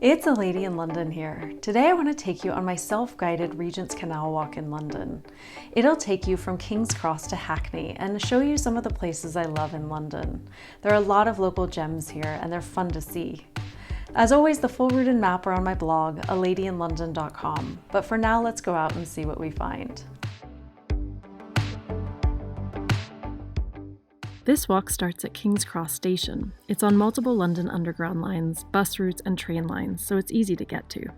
It's a lady in London here. Today I want to take you on my self-guided Regent's Canal walk in London. It'll take you from King's Cross to Hackney and show you some of the places I love in London. There are a lot of local gems here and they're fun to see. As always, the full route and map are on my blog, aladyinlondon.com, but for now let's go out and see what we find. This walk starts at King's Cross Station. It's on multiple London Underground lines, bus routes and train lines, so it's easy to get to.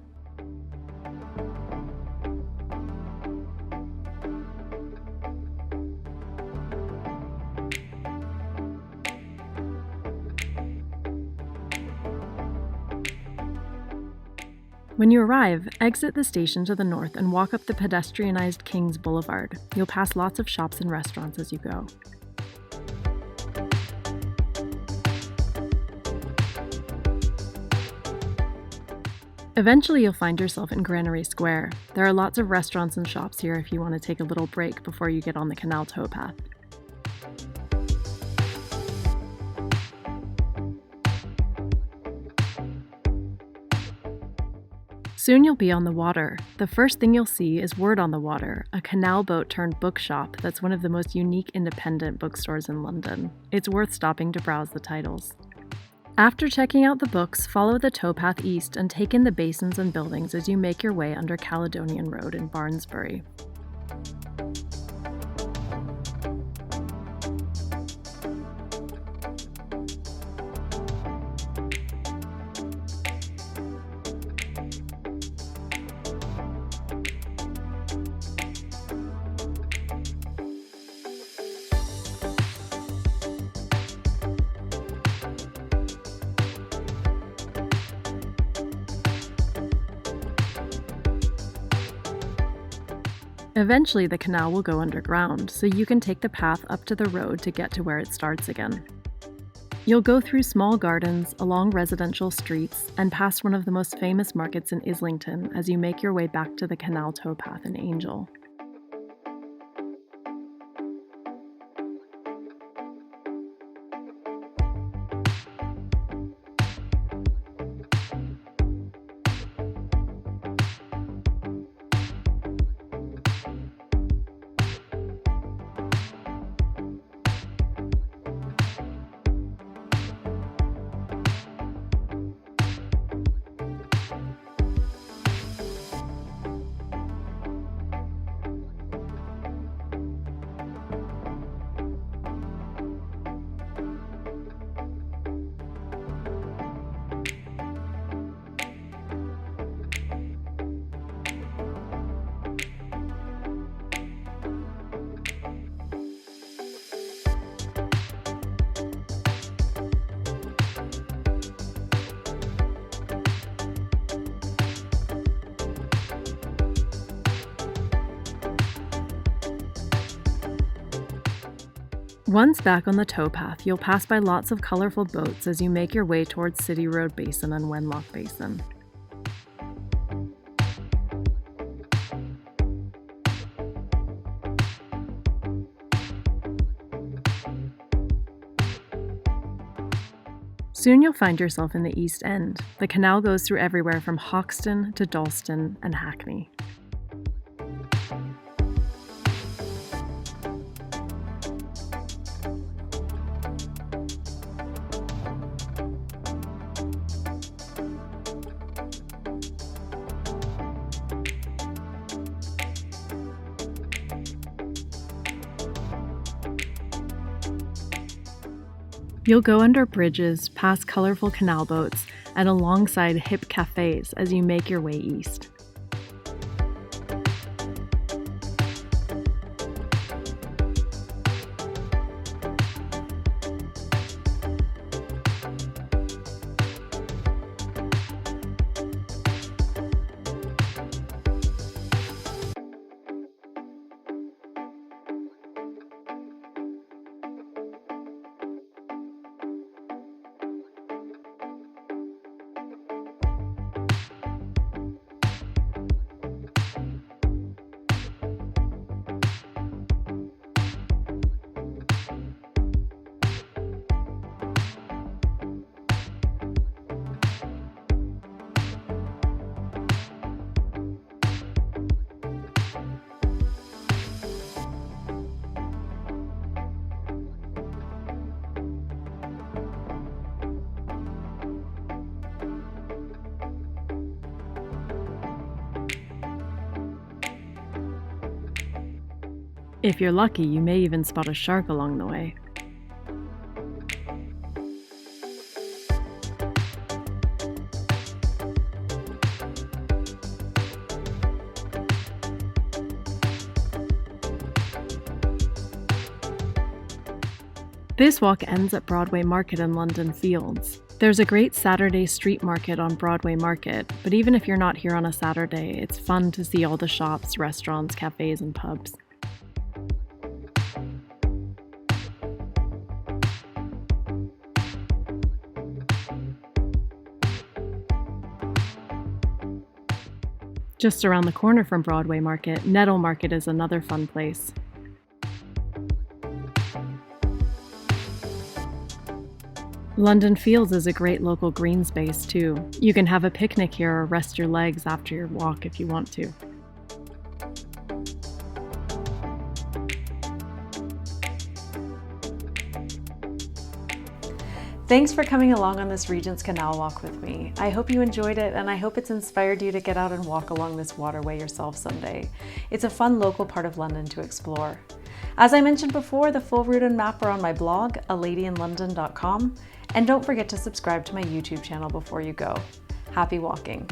When you arrive, exit the station to the north and walk up the pedestrianised King's Boulevard. You'll pass lots of shops and restaurants as you go. Eventually you'll find yourself in Granary Square. There are lots of restaurants and shops here if you want to take a little break before you get on the canal towpath. Soon you'll be on the water. The first thing you'll see is Word on the Water, a canal boat turned bookshop that's one of the most unique independent bookstores in London. It's worth stopping to browse the titles. After checking out the books, follow the towpath east and take in the basins and buildings as you make your way under Caledonian Road in Barnsbury. Eventually the canal will go underground, so you can take the path up to the road to get to where it starts again. You'll go through small gardens, along residential streets, and past one of the most famous markets in Islington as you make your way back to the canal towpath in Angel. Once back on the towpath, you'll pass by lots of colourful boats as you make your way towards City Road Basin and Wenlock Basin. Soon you'll find yourself in the East End. The canal goes through everywhere from Hoxton to Dalston and Hackney. You'll go under bridges, past colourful canal boats, and alongside hip cafes as you make your way east. If you're lucky, you may even spot a shark along the way. This walk ends at Broadway Market in London Fields. There's a great Saturday street market on Broadway Market, but even if you're not here on a Saturday, it's fun to see all the shops, restaurants, cafes, and pubs. Just around the corner from Broadway Market, Nettle Market is another fun place. London Fields is a great local green space too. You can have a picnic here or rest your legs after your walk if you want to. Thanks for coming along on this Regent's Canal walk with me. I hope you enjoyed it, and I hope it's inspired you to get out and walk along this waterway yourself someday. It's a fun local part of London to explore. As I mentioned before, the full route and map are on my blog, aladyinlondon.com, and don't forget to subscribe to my YouTube channel before you go. Happy walking!